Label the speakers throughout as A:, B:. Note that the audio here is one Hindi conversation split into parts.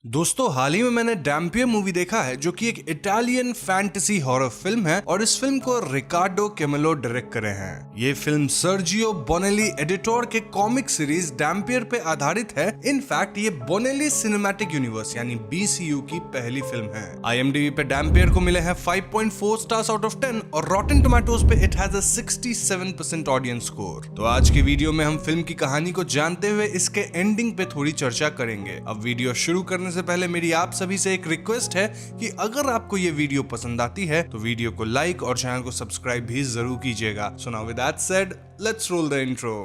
A: दोस्तों हाल ही में मैंने डैम्पियर मूवी देखा है जो कि एक इटालियन फैंटेसी हॉरर फिल्म है और इस फिल्म को रिकार्डो कैमेलो डायरेक्ट करे हैं। ये फिल्म सर्जियो बोनेली एडिटर के कॉमिक सीरीज डैम्पियर पे आधारित है। इनफैक्ट ये बोनेली सिनेमैटिक यूनिवर्स यानी BCU की पहली फिल्म है। IMDb पे डैम्पियर को मिले हैं 5.4 स्टार्स आउट ऑफ 10 और रॉटेन टोमेटोज पे it has a 67% audience score. तो आज की वीडियो में हम फिल्म की कहानी को जानते हुए इसके एंडिंग पे थोड़ी चर्चा करेंगे। अब वीडियो शुरू करने से पहले मेरी आप सभी से एक रिक्वेस्ट है कि अगर आपको ये वीडियो पसंद आती है तो वीडियो को लाइक और चैनल को सब्सक्राइब भी जरूर कीजिएगा। So now with that said, let's roll the intro.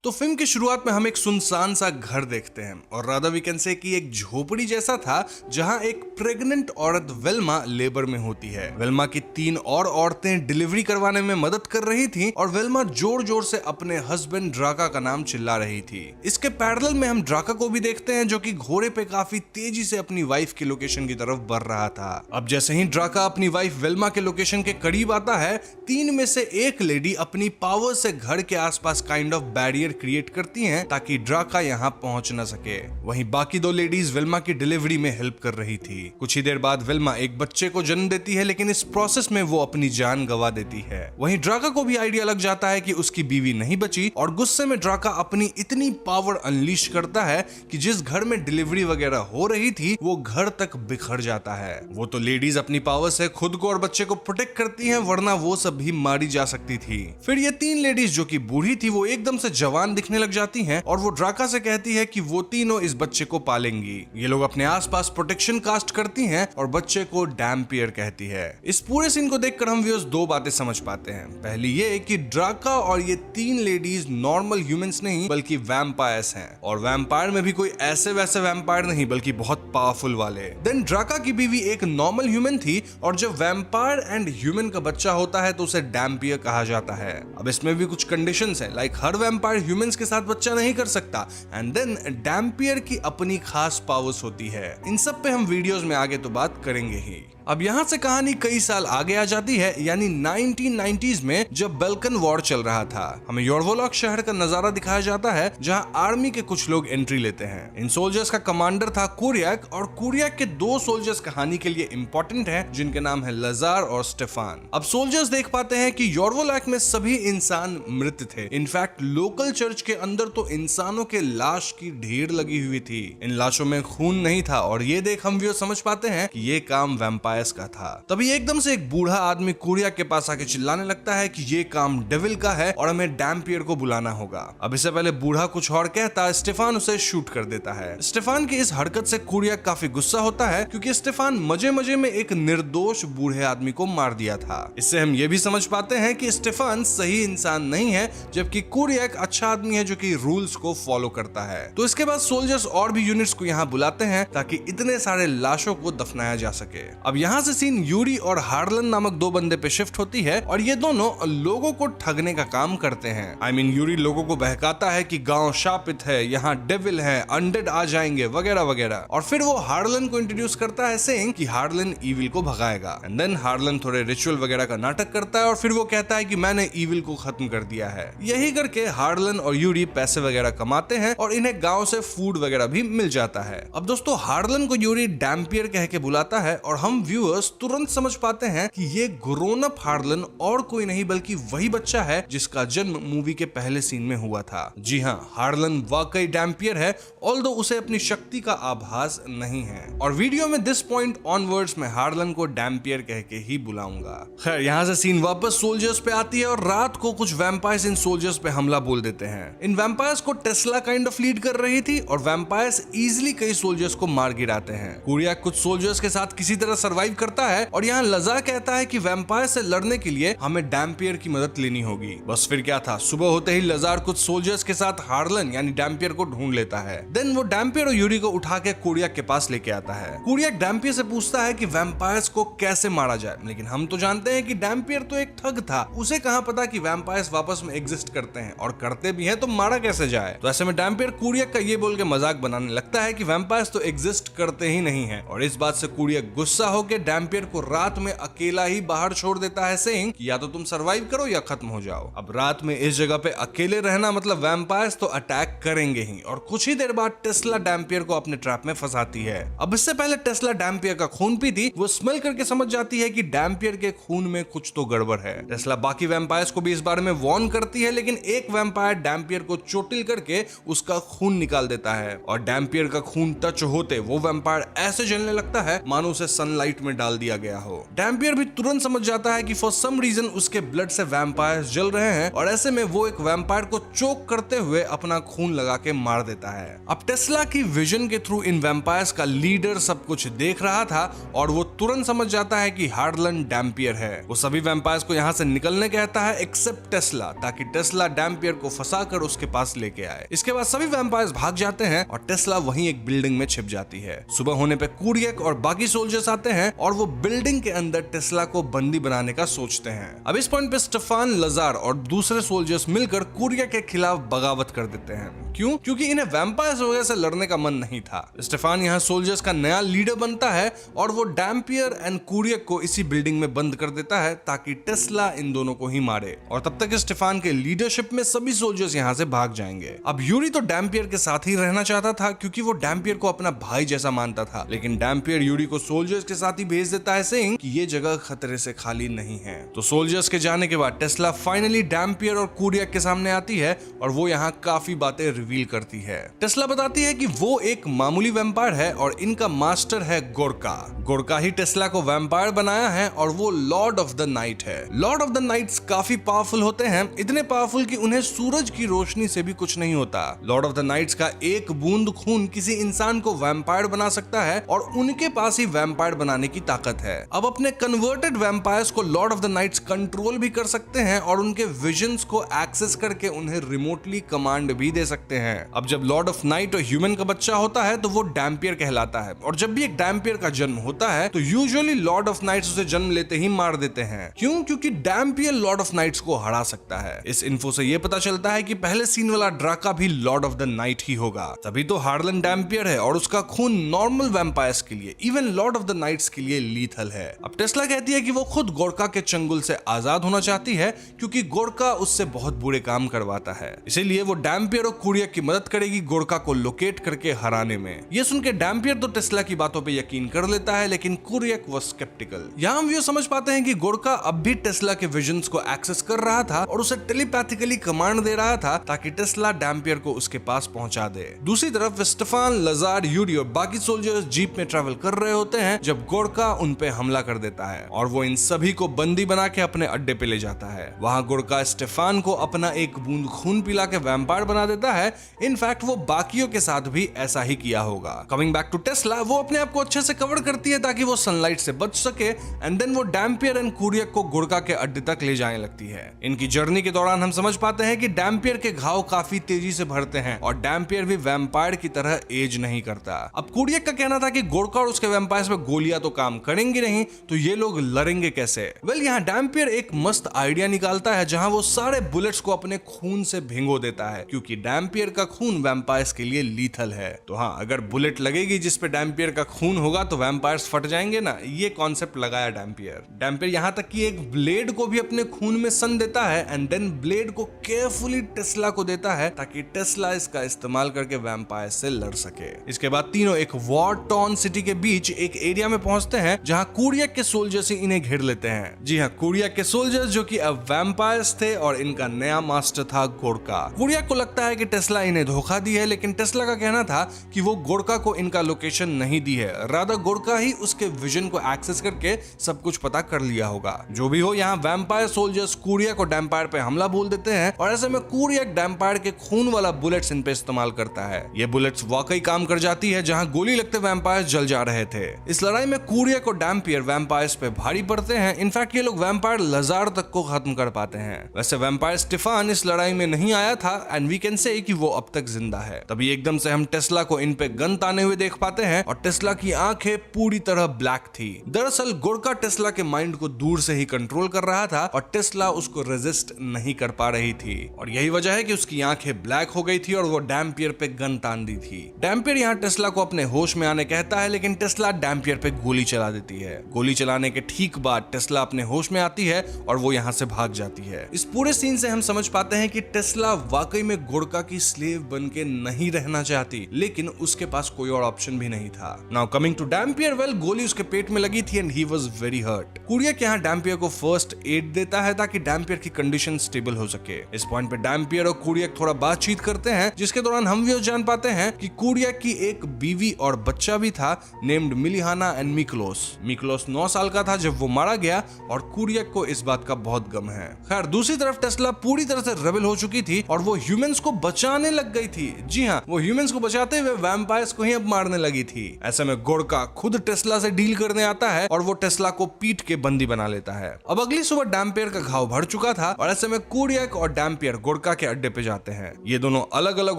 A: तो फिल्म की शुरुआत में हम एक सुनसान सा घर देखते हैं और राधा वी कैन से कि एक झोपड़ी जैसा था जहां एक प्रेग्नेंट औरत वेल्मा लेबर में होती है। वेल्मा की 3 और औरतें डिलीवरी करवाने में मदद कर रही थीं और वेल्मा जोर जोर से अपने हस्बैंड ड्राका का नाम चिल्ला रही थी। इसके पैरेलल में हम ड्राका को भी देखते हैं जो कि घोड़े पे काफी तेजी से अपनी वाइफ की लोकेशन की तरफ बढ़ रहा था। अब जैसे ही ड्राका अपनी वाइफ वेल्मा के लोकेशन के करीब आता है, 3 में से एक लेडी अपनी पावर से घर के आसपास काइंड ऑफ बैरियर क्रिएट करती हैं ताकि ड्राका यहाँ पहुंच न सके। वहीं बाकी 2 लेडीज वेल्मा की डिलीवरी में हेल्प कर रही थी। कुछ ही देर बाद वेल्मा एक बच्चे को जन्म देती है, लेकिन इस प्रोसेस में वो अपनी जान गंवा देती है। वहीं ड्राका को भी आइडिया लग जाता है कि उसकी बीवी नहीं बची और गुस्से में ड्राका अपनी इतनी पावर अनलीश करता है कि जिस घर में डिलीवरी वगैरह हो रही थी वो घर तक बिखर जाता है। वो तो लेडीज अपनी पावर से खुद को और बच्चे को प्रोटेक्ट करती हैं, वरना वो सब भी मारी जा सकती थी। फिर ये 3 लेडीज जो कि बूढ़ी थी वो एकदम से जवान दिखने लग जाती हैं और वो ड्राका से कहती है कि वो तीनों इस बच्चे को पालेंगी। ये लोग अपने आसपास प्रोटेक्शन कास्ट करती हैं और बच्चे को डैम्पियर कहती है। इस पूरे सीन को देखकर हम व्यूअर्स 2 बातें समझ पाते हैं। पहली ये कि ड्राका और ये 3 लेडीज नॉर्मल ह्यूमंस नहीं बल्कि वैम्पायर्स हैं और वैम्पायर में भी कोई ऐसे वैसे वैम्पायर नहीं बल्कि बहुत पावरफुल वाले। देन ड्राका की बीवी एक नॉर्मल ह्यूमन थी और जब वैम्पायर एंड ह्यूमन का बच्चा होता है तो उसे डैम्पियर कहा जाता है। अब इसमें भी कुछ कंडीशंस है, लाइक हर वैम्पायर ह्यूमंस के साथ बच्चा नहीं कर सकता एंड देन डैम्पियर की अपनी खास पावर्स होती है। इन सब पे हम वीडियोस में आगे तो बात करेंगे ही। अब यहाँ से कहानी कई साल आगे आ जाती है, यानी 1990s में जब बल्कन वॉर चल रहा था। हमें योरवोलॉक शहर का नजारा दिखाया जाता है जहाँ आर्मी के कुछ लोग एंट्री लेते हैं। इन सोल्जर्स का कमांडर था कुरियक और कुरियक के 2 सोल्जर्स कहानी के लिए इंपॉर्टेंट हैं जिनके नाम है लजार और स्टेफान। अब सोल्जर्स देख पाते हैं कि योरवोलॉक में सभी इंसान मृत थे। इनफैक्ट लोकल चर्च के अंदर तो इंसानों के लाश की ढेर लगी हुई थी। इन लाशों में खून नहीं था और ये देख हम भी समझ पाते हैं कि ये काम वैम्पायर का था। तभी एकदम से एक बूढ़ा आदमी कुरियक के पास आके चिल्लाने लगता है कि ये काम डेविल का है और हमें डैम्पियर को बुलाना होगा। अब इससे पहले बूढ़ा कुछ और कहता, स्टेफान उसे शूट कर देता है। स्टेफान की इस हरकत से कुरियक काफी गुस्सा होता है क्योंकि स्टेफान मजे मजे में एक निर्दोष बूढ़े आदमी को मार दिया था। इससे हम ये भी समझ पाते हैं कि स्टेफान सही इंसान नहीं है जबकि कुरियक अच्छा आदमी है जो कि रूल्स को फॉलो करता है। तो इसके बाद सोल्जर्स और भी यूनिट्स को यहाँ बुलाते हैं ताकि इतने सारे लाशों को दफनाया जा सके। अब यहाँ से सीन यूरी और हार्लन नामक 2 बंदे पे शिफ्ट होती है और ये दोनों लोगों को ठगने का काम करते हैं। यूरी लोगों को बहकाता है कि गांव शापित है, यहाँ डेविल है, अनडेड आ जाएंगे वगैरह वगैरह। और फिर वो हार्लन को इंट्रोड्यूस करता है सेइंग कि हार्लन ईविल को भगाएगा। एंड देन हार्लन थोड़े रिचुअल वगैरह का नाटक करता है और फिर वो कहता है कि मैंने ईविल को खत्म कर दिया है। यही करके हार्लन और यूरी पैसे वगैरह कमाते हैं और इन्हें गाँव से फूड वगैरह भी मिल जाता है। अब दोस्तों हार्लन को यूरी डैम्पियर कह के बुलाता है और हम व्यूअर्स तुरंत समझ पाते हैं कि ये ग्रोन अप हार्लन और कोई नहीं बल्कि वही बच्चा है जिसका जन्म मूवी के पहले सीन में हुआ था। जी हाँ, हार्लन वाकई डैम्पियर है, ऑल्दो उसे अपनी शक्ति का आभास नहीं है। और वीडियो में दिस पॉइंट ऑनवर्ड्स मैं हार्लन को डैम्पियर कह के ही बुलाऊंगा। खैर यहाँ से सीन वापस सोल्जर्स पे आती है और रात को कुछ वैम्पायर्स इन सोल्जर्स पे हमला बोल देते हैं। इन वैम्पायर्स को टेस्ला काइंड ऑफ लीड कर रही थी और वैम्पायर्स इजिली कई सोल्जर्स को मार गिराते हैं। कुरियक कुरियक कुछ सोल्जर्स के साथ किसी तरह सरवाइव करता है और यहाँ लजार कहता है कि वैम्पायर से लड़ने के लिए हमें डैम्पियर की मदद लेनी होगी। बस फिर क्या था, सुबह होते ही लजार कुछ सोल्जर्स के साथ हार्लन यानी डैम्पियर को ढूंढ लेता है। देन वो डैम्पियर और यूरी को उठा के कुरियक के पास लेके आता है। कुरियक डैम्पियर से पूछता है कि वैम्पायर्स को कैसे मारा जाए, लेकिन हम तो जानते हैं कि डैम्पियर तो एक ठग था, उसे कहां पता कि वैम्पायर्स वापस में एग्जिस्ट करते हैं, और करते भी हैं तो मारा कैसे जाए। तो ऐसे में डैम्पियर कुरियक का ये बोल के मजाक बनाने लगता है कि वैम्पायर्स तो एग्जिस्ट करते ही नहीं है, और इस बात से कुरियक गुस्सा होकर डैम्पियर को रात में अकेला ही बाहर छोड़ देता है, सेइंग कि या तो तुम सरवाइव करो या खत्म हो जाओ। अब रात में इस जगह पे अकेले रहना मतलब वैम्पायर्स तो अटैक करेंगे ही, और कुछ ही देर बाद टेस्ला डैम्पियर को अपने ट्रैप में फंसाती है। अब इससे पहले टेस्ला डैम्पियर का खून पीती, वो स्मेल करके समझ जाती है कि डैम्पियर के खून में कुछ तो गड़बड़ है। टेस्ला बाकी वैम्पायर्स को भी इस बारे में वार्न करती है, लेकिन एक वैम्पायर डैम्पियर को चोटिल करके उसका खून निकाल देता है, और डैम्पियर का खून टच होते वो वैम्पायर ऐसे जलने लगता है मानो उसे सनलाइट में डाल दिया गया हो। डैम्पियर भी तुरंत समझ जाता है कि फॉर सम रीजन उसके ब्लड से वैम्पायर्स जल रहे हैं, और ऐसे में वो एक वैम्पायर को चोक करते हुए अपना खून लगा के मार देता है। अब टेस्ला की विजन के थ्रू इन वैम्पायर्स का लीडर सब कुछ देख रहा था, और वो तुरंत समझ जाता है कि हार्लन डैम्पियर है। वो सभी वैम्पायर्स को यहाँ से निकलने कहता है एक्सेप्ट टेस्ला, ताकि टेस्ला डैम्पियर को फंसाकर उसके पास लेके आए। इसके बाद सभी वैम्पायर्स भाग जाते हैं और टेस्ला वहीं एक बिल्डिंग में छिप जाती है। सुबह होने पे कुरियक और बाकी सोल्जर्स आते हैं और वो बिल्डिंग के अंदर टेस्ला को बंदी बनाने का सोचते हैं। अब इस पॉइंट पे स्टेफान, लजार और दूसरे सोल्जर्स मिलकर कुरियक के खिलाफ बगावत कर देते हैं। क्यों? क्योंकि इन्हें वैम्पायर्स वगैरह से लड़ने का मन नहीं था। स्टेफान यहाँ सोल्जर्स का नया लीडर बनता है और वो डैम्पियर एंड कुरियक को इसी बिल्डिंग में बंद कर देता है ताकि टेस्ला इन दोनों को ही मारे, और तब तक स्टेफान के लीडरशिप में सभी सोल्जर्स यहाँ से भाग जाएंगे। अब यूरी तो डैम्पियर के साथ ही रहना चाहता था क्योंकि वो डैम्पियर को अपना भाई जैसा मानता था, लेकिन डैम्पियर यूरी को सोल्जर्स के साथ ही भेज देता है, सेइंग कि ये जगह खतरे से खाली नहीं है। तो सोल्जर्स के जाने के बाद टेस्ला फाइनली डैम्पियर और कुरियक के सामने आती है और वो यहाँ काफी बातें रिवील करती है। टेस्ला बताती है कि वो एक मामूली वैम्पायर है और इनका मास्टर है गोरका। गोरका ही टेस्ला को वैम्पायर बनाया है और वो लॉर्ड ऑफ द नाइट है। लॉर्ड ऑफ द नाइट्स काफी पावरफुल होते हैं, इतने पावरफुल कि उन्हें सूरज की रोशनी से भी कुछ नहीं होता। लॉर्ड ऑफ द नाइट्स का एक बूंद खून किसी इंसान को वैम्पायर बना सकता है और उनके पास ही वैम्पायर बनाने की ताकत है। अब अपने कन्वर्टेड वैम्पायर्स को lord of the nights control भी कर सकते हैं और उनके विजन्स को एक्सेस करके उन्हें रिमोटली कमांड भी दे सकते हैं। अब जब लॉर्ड ऑफ नाइट और ह्यूमन का बच्चा होता है तो वो डैम्पियर कहलाता है, और जब भी एक डैम्पियर का जन्म होता है तो यूजुअली लॉर्ड ऑफ नाइट्स उसे जन्म लेते ही मार देते हैं। क्यों? क्योंकि डैम्पियर लॉर्ड ऑफ नाइट्स को हरा सकता है। इस इन्फो से ये पता चलता है कि पहले सीन वाला ड्राका भी लॉर्ड ऑफ द नाइट ही होगा, तभी तो हार्लन डैम्पियर है और उसका खून नॉर्मल वैम्पायर्स के लिए, even lord of the nights के लिए लीथल है। अब टेस्ला कहती है कि वो खुद गोरका के चंगुल से आजाद होना चाहती है क्योंकि गोरका उससे बहुत बुरे काम करवाता है, इसीलिए वो डैम्पियर और कुरियक की मदद करेगी गोरका को लोकेट करके हराने में। ये सुनकर डैम्पियर तो टेस्ला की बातों पे यकीन कर लेता है, लेकिन कुरियक वो स्केप्टिकल। यहाँ हम ये समझ पाते हैं कि गोरका अब भी टेस्ला के विजन्स को एक्सेस कर रहा था और उसे टेलीपैथिकली कमांड दे रहा था ताकि टेस्ला डैम्पियर को उसके पास पहुंचा दे। दूसरी तरफ स्टेफान, लजार, यूरी और बाकी सोल्जर्स जीप में ट्रैवल कर रहे होते हैं जब गोरका उन पे हमला कर देता है और वो इन सभी को बंदी बना के अपने अड्डे पे ले जाता है। वहां गोरका स्टेफान को अपना एक बूंद खून पिला के वैम्पायर बना देता है। इनफैक्ट वो बाकियों के साथ भी ऐसा ही किया होगा। कमिंग बैक टू टेस्ला, वो अपने आप को अच्छे से कवर करती है ताकि वो सनलाइट से बच सके, एंड देन वो डैम्पियर एंड कुरियक को गोरका के अड्डे तक ले जाने लगती है। इनकी जर्नी के दौरान हम समझ पाते हैं कि डैम्पियर के घाव काफी तेजी से भरते हैं और डैम्पियर भी वैम्पायर की तरह एज नहीं करता। अब कुरियक का कहना था कि गोरका और उसके वैम्पायर्स पे गोलियां तो काम करेंगी नहीं, तो ये लोग लड़ेंगे कैसे? वेल, यहाँ डैम्पियर एक मस्त आइडिया निकालता है जहां वो सारे बुलेट्स को अपने खून से भिगो देता है, क्योंकि डैम्पियर का खून वैम्पायर्स के लिए लीथल है। तो हाँ, अगर बुलेट लगेगी जिस पे डैम्पियर का खून होगा तो वैम्पायर्स फट जाएंगे ना, ये कॉन्सेप्ट लगाया डैम्पियर। डैम्पियर यहाँ तक कि एक ब्लेड को भी अपने खून में सन देता है एंड देन ब्लेड को केयरफुली टेस्ला को देता है ताकि टेस्ला इसका इस्तेमाल करके वैम्पायर से लड़ सके। इसके बाद तीनों एक वॉर टॉर्न सिटी के बीच एक एरिया में पहुंचते हैं जहां कुरियक के सोल्जर्स इन्हें घेर लेते हैं। जी हाँ, कुरियक के सोल्जर्स जो कि अब वैम्पायर्स थे और इनका नया मास्टर था गोरका। कुरियक को लगता है कि टेस्ला इन्हें धोखा दी है, लेकिन टेस्ला का कहना था कि वो गोरका को इनका लोकेशन नहीं दी है, रादर गोरका ही उसके विजन को एक्सेस करके सब कुछ पता कर लिया होगा। जो भी हो, यहाँ वैम्पायर सोल्जर्स कुरियक और डैम्पायर पे हमला बोल देते हैं और ऐसे में कुरियक डैम्पायर के खून वाला बुलेट्स इन पे इस्तेमाल करता है। ये बुलेट्स वाकई काम कर जाती है, जहां गोली लगते वैम्पायर जल जा रहे थे। इस लड़ाई में कुरियक और डैम्पियर वैम्पायर्स पे भारी पड़ते हैं। इनफैक्ट ये लोग वैम्पायर लजार तक को खत्म कर पाते हैं। वैसे वैम्पायर स्टेफान इस लड़ाई में नहीं आया था एंड वी कैन से कि वो अब तक जिंदा है। तभी एकदम से हम टेस्ला को इन पे गन ताने हुए देख पाते हैं और टेस्ला की आंखें पूरी तरह ब्लैक थी। दरअसल गोरका टेस्ला के माइंड को दूर से ही कंट्रोल कर रहा था और टेस्ला उसको रेजिस्ट नहीं कर पा रही थी और यही वजह है कि उसकी आंखें ब्लैक हो गई थी और वो डैम्पियर पे गन तान दी थी। डैम्पियर यहाँ टेस्ला को अपने होश में आने कहता है लेकिन टेस्ला डैम्पियर पे गोली चला देती है। गोली चलाने के ठीक बाद टेस्ला अपने होश में आती है और वो यहाँ से भाग जाती है। इस पूरे सीन से हम समझ पाते हैं कि टेस्ला वाकई में गोरका की स्लेव बन के नहीं रहना चाहती, लेकिन उसके पास कोई और ऑप्शन भी नहीं था। Now coming to Dampier, well गोली उसके पेट में लगी थी and he was very hurt. कुरियक यहाँ डैम्पियर को फर्स्ट एड देता है ताकि डैम्पियर की कंडीशन स्टेबल हो सके। इस पॉइंट पे डैम्पियर और कुरियक थोड़ा बातचीत करते हैं जिसके दौरान हम भी जान पाते हैं कि कुरियक की एक बीवी और बच्चा भी था नेम्ड मिलिहाना एंड मिक्लोस। मिक्लोस 9 साल का था जब वो मारा गया और कुरियक को इस बात का बहुत गम है। खैर दूसरी तरफ टेस्ला पूरी तरह से रेबल हो चुकी थी और वो ह्यूमंस को बचाने लग गई थी। जी हाँ, वो ह्यूमंस को बचाते हुए वैम्पायर्स को ही अब मारने लगी थी। ऐसे में गोरका खुद टेस्ला से डील करने आता है और वो टेस्ला को पीट के बंदी बना लेता है। अब अगली सुबह डैम्पियर का घाव भर चुका था और ऐसे में कुरियक और डैम्पियर गोरका के अड्डे पे जाते हैं। ये दोनों अलग अलग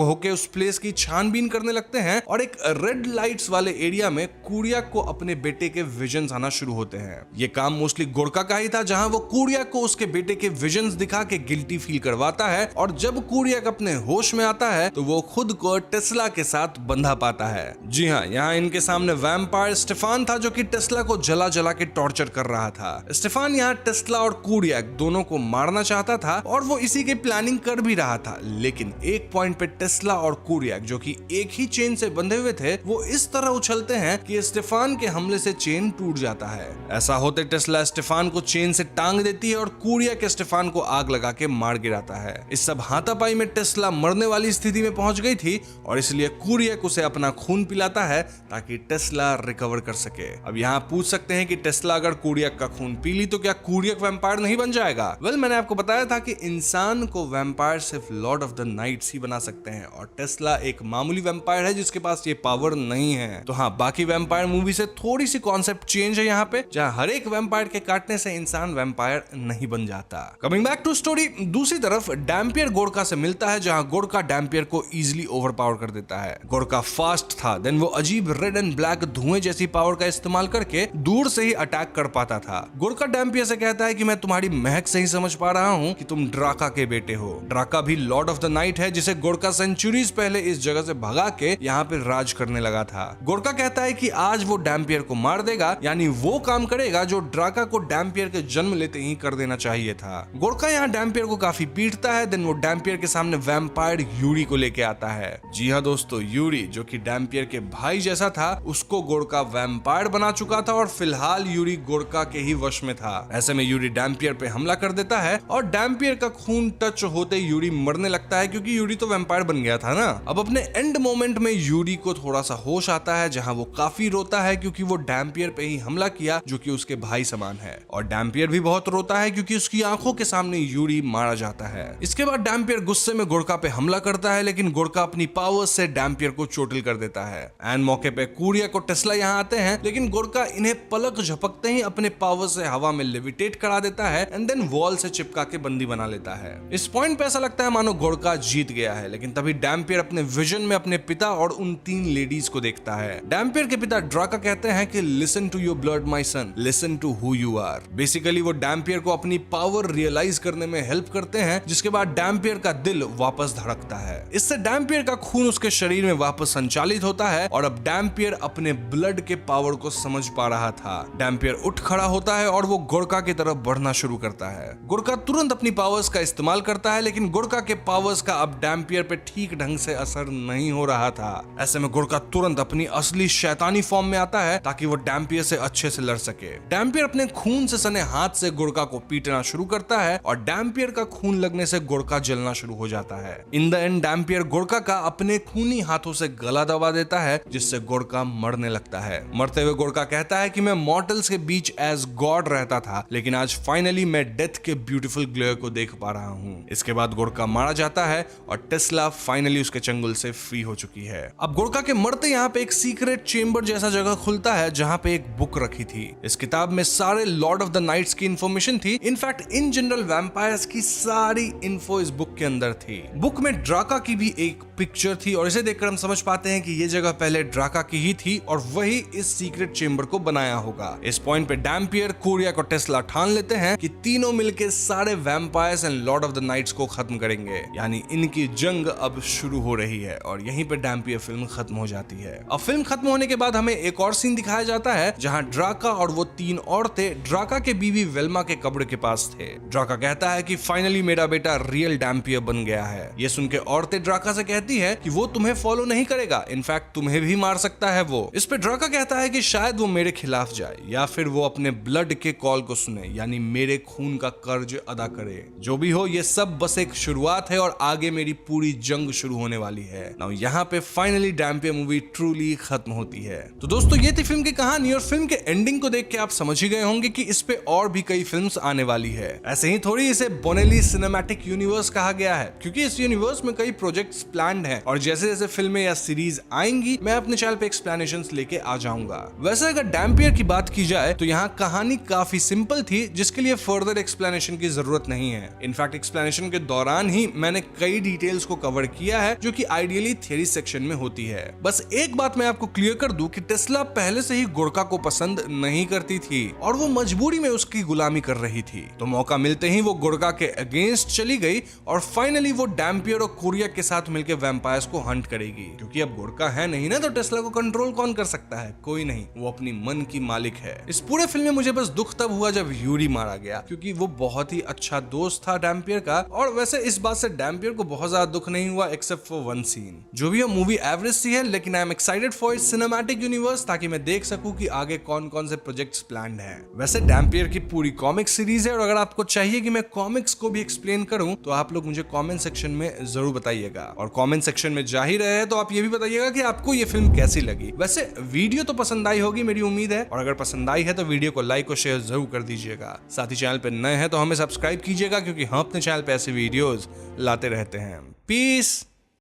A: होके उस प्लेस की छानबीन करने लगते हैं और एक रेड लाइट्स वाले एरिया में कुरियक को अपने बेटे के विजन्स आना शुरू होते हैं। ये काम मोस्टली गोरका का ही था जहां वो कुरियक को उसके बेटे के विजन्स दिखा के गिल्टी फील करवाता है और जब कुरियक अपने होश में आता है तो वो खुद को टेस्ला के साथ बंधा पाता है। जी हाँ, यहाँ इनके सामने वैम्पायर स्टेफान था जो कि टेस्ला को जला जला के टॉर्चर कर रहा था। स्टेफान यहाँ टेस्ला और कुरियक दोनों को मारना चाहता था और वो इसी की प्लानिंग कर भी रहा था, लेकिन एक पॉइंट पे टेस्ला और कुरियक जो कि एक ही चेन से बंधे हुए थे वो इस तरह उछलते हैं कि स्टेफान के हमले से चेन टूट जाता है। ऐसा होते टेस्ला स्टेफान को चेन से टांग देती है और कुरियक स्टेफान को आग लगा के मार गिराता है। इस सब हाथापाई में टेस्ला मरने वाली स्थिति में पहुंच गई थी और इसलिए कुरियक उसे अपना खून पिलाता है ताकि टेस्ला रिकवर कर सके। अब यहाँ पूछ सकते हैं कि टेस्ला अगर कुरियक का खून पी ली तो क्या कुरियक वैम्पायर नहीं बन जाएगा? वेल, मैंने आपको बताया था कि इंसान को वैम्पायर सिर्फ लॉर्ड ऑफ द नाइट्स ही बना सकते हैं और टेस्ला एक मामूली वैम्पायर है जिसके पास ये पावर नहीं है। तो हाँ, बाकी वैम्पायर मूवी से थोड़ी सी कॉन्सेप्ट चेंज है यहाँ पे, जहाँ हर एक वैम्पायर के काटने से इंसान वैम्पायर नहीं बन जाता। कमिंग बैक टू स्टोरी, दूसरी तरफ डैम्पियर गोरका से मिलता है जहाँ गोरका डैम्पियर को इजिली ओवरपावर कर देता है। गोरका फास्ट था, देन वो अजीब रेड एंड ब्लैक धुएं जैसी पावर का इस्तेमाल करके दूर से ही अटैक कर पाता था। गोरका डैम्पियर से कहता है कि मैं तुम्हारी महक से ही समझ पा रहा हूँ कि तुम ड्राका के बेटे हो। ड्राका भी लॉर्ड ऑफ द नाइट है जिसे गोरका सेंचुरीज पहले इस जगह से भगा के यहाँ पे राज करने लगा था। गोरका कहता है कि आज वो डैम्पियर को मार देगा, यानी वो काम करेगा जो ड्राका को डैम्पियर के जन्म लेते ही कर देना चाहिए था। गोरका यहाँ डैम्पियर को काफी पीटता है, देन वो डैम्पियर के सामने वैम्पायर यूरी को लेके आता है। जी हाँ दोस्तों, यूरी जो कि डैम्पियर के भाई जैसा था उसको गोरका वैम्पायर बना चुका था और फिलहाल यूरी गोरका के ही वश में था। ऐसे में यूरी डैम्पियर पे हमला कर देता है और डैम्पियर का खून टच होते यूरी मरने लगता है क्योंकि यूरी तो वैम्पायर बन गया था ना। अब अपने एंड मोमेंट में यूरी को थोड़ा सा होश आता है जहां वो काफी रोता है क्योंकि वो डैम्पियर पे ही हमला किया जो कि उसके भाई समान है और डैम्पियर भी बहुत रोता है क्योंकि उसकी आंखों के सामने यूरी मारा जाता है। इसके बाद डैम्पियर गुस्से में गोरका पे हमला करता है लेकिन गोरका अपनी पावर्स से डैम्पियर को चोटिल कर देता है। एंड मौके पे कुरियक और टेस्ला यहाँ आते हैं लेकिन गोरका इन्हें पलक झपकते ही अपने पावर से हवा में लेविटेट करा देता है एंड देन वॉल से चिपका के बंदी बना लेता है। इस पॉइंट पे ऐसा लगता है मानो गोरका जीत गया है, लेकिन तभी डैम्पियर अपने विजन में अपने पिता और उन 3 लेडीज को देखता है। डैम्पियर के पिता ड्राका कहते हैं कि listen to your blood my son, listen to who you are. Basically वो डैम्पियर को अपनी पावर रियलाइज करने में हेल्प करते हैं जिसके बाद डैम्पियर का दिल वापस धड़कता है। इससे डैम्पियर का खून उसके शरीर में वापस संचालित होता है और अब डैम्पियर अपने ब्लड के पावर को समझ पा रहा था। डैम्पियर उठ खड़ा होता है और वो गोरका की तरफ बढ़ना शुरू करता है। गोरका तुरंत अपनी पावर्स का इस्तेमाल करता है लेकिन गोरका के पावर्स का अब डैम्पियर पे ठीक ढंग से असर नहीं हो रहा था। ऐसे में गोरका तुरंत अपनी असली शैतानी फॉर्म में आता है ताकि वो डैम्पियर से अच्छे से लड़ सके। डैम्पियर अपने खून से सने हाथ से गोरका को पीटना शुरू करता है और डैम्पियर का खून लगने से गोरका जलना शुरू हो जाता है। इन द एंड डैम्पियर गोरका का अपने खूनी हाथों से गला दबा देता है जिससे गोरका मरने लगता है। मरते हुए गोरका कहता है कि मैं मॉर्टल्स के बीच एज गॉड रहता था लेकिन आज फाइनली मैं डेथ के ब्यूटीफुल ग्लेयर को देख पा रहा हूँ। इसके बाद गोरका मारा जाता है और टेस्ला फाइनली उसके चंगुल से फ्री हो चुकी है। अब गोरका के मरते यहाँ पे एक सीक्रेट सीक्रेट चेंबर जैसा जगह खुलता है जहाँ पे एक बुक रखी थी। इस किताब में सारे लॉर्ड ऑफ द नाइट्स की इन्फॉर्मेशन थी। इनफैक्ट इन जनरल वैम्पायर्स की सारी इन्फो इस बुक के अंदर थी। बुक में ड्राका की भी एक पिक्चर थी और इसे देखकर हम समझ पाते हैं कि ये जगह पहले ड्राका की ही थी और वही इस सीक्रेट चेंबर को बनाया होगा। इस पॉइंट पे डैम्पियर, कोरिया और टेस्ला ठान लेते हैं कि तीनों मिलकर सारे vampires and lord of the nights को खत्म करेंगे, यानी इनकी जंग अब शुरू हो रही है। और यहीं पे डैम्पियर फिल्म खत्म हो जाती है। अब फिल्म खत्म होने के बाद हमें एक और सीन दिखाया जाता है जहां ड्राका और वो तीन औरतें ड्राका के बीवी वेल्मा के कब्र के पास थे। ड्राका कहता है कि फाइनली मेरा बेटा रियल डैम्पियर बन गया है। ये सुन के औरतें ड्राका से कहती है कि वो तुम्हें फॉलो नहीं करेगा, इनफैक्ट तुम्हें भी मार सकता है वो। इस पे ड्राका कहता है कि शायद वो मेरे खिलाफ जाए या फिर वो अपने ब्लड के कॉल को सुने, यानी मेरे खून का कर्ज अदा करे। जो भी हो, ये सब बस एक शुरुआत है और आगे मेरी पूरी जंग शुरू होने वाली है। नाउ यहाँ पे फाइनली डैम्पियर मूवी ट्रूली खत्म होती है। तो दोस्तों, ये थी फिल्म की कहानी और फिल्म के एंडिंग को देख के आप समझ ही गए होंगे कि इस पे और भी कई फिल्म्स आने वाली है। ऐसे ही थोड़ी इसे बोनेली सिनेमैटिक यूनिवर्स कहा गया है क्योंकि इस यूनिवर्स में कई प्रोजेक्ट्स प्लान्ड हैं और जैसे जैसे फिल्में या सीरीज आएंगी मैं अपने चैनल पे एक्सप्लेनेशंस लेके आ जाऊंगा। वैसे अगर डैम्पियर की बात की जाए तो यहाँ कहानी काफी सिंपल थी जिसके लिए फर्दर एक्सप्लेनेशन की जरूरत नहीं है। इनफैक्ट एक्सप्लेनेशन के दौरान ही मैंने कई डिटेल्स को कवर किया है जो कि आइडियली थ्योरी सेक्शन में होती है। बस एक बात मैं आपको क्लियर कर दूं कि टेस्ला पहले से ही गोरका को पसंद नहीं करती थी और वो मजबूरी में उसकी गुलामी कर रही थी। तो मौका मिलते ही वो गोरका के अगेंस्ट चली गई और फाइनली वो डैम्पियर और कोरिया के साथ मिलकर वैम्पायर्स को हंट करेगी, क्योंकि अब गोरका है नहीं ना तो टेस्ला को कंट्रोल कौन कर सकता है? कोई नहीं, वो अपनी मन की मालिक है। इस पूरे फिल्म में मुझे बस दुख तब हुआ जब यूरी मारा गया, क्योंकि वो बहुत ही अच्छा दोस्त था डैम्पियर का। और वैसे इस बात से डैम्पियर को बहुत ज्यादा दुख नहीं हुआ एक्सेप्ट फॉर वन सीन। जो भी मूवी एवरेज सी है, लेकिन I am excited for its cinematic universe ताकि मैं देख सकूं कि आगे कौन कौन से प्रोजेक्ट्स प्लान्ड हैं। वैसे डैम्पियर की पूरी कॉमिक सीरीज है और अगर आपको चाहिए कि मैं कॉमिक्स को भी एक्सप्लेन करूं तो आप लोग मुझे कमेंट सेक्शन में जरूर बताइएगा। और कमेंट सेक्शन में जा ही रहे हैं तो आप ये भी बताइएगा कि आपको ये फिल्म कैसी लगी। वैसे वीडियो तो पसंद आई होगी मेरी उम्मीद है, और अगर पसंद आई है तो वीडियो को लाइक और शेयर जरूर कर दीजिएगा। साथ ही चैनल पे नए हैं तो हमें सब्सक्राइब कीजिएगा क्योंकि हम अपने चैनल पे ऐसे वीडियोस लाते रहते हैं। पीस।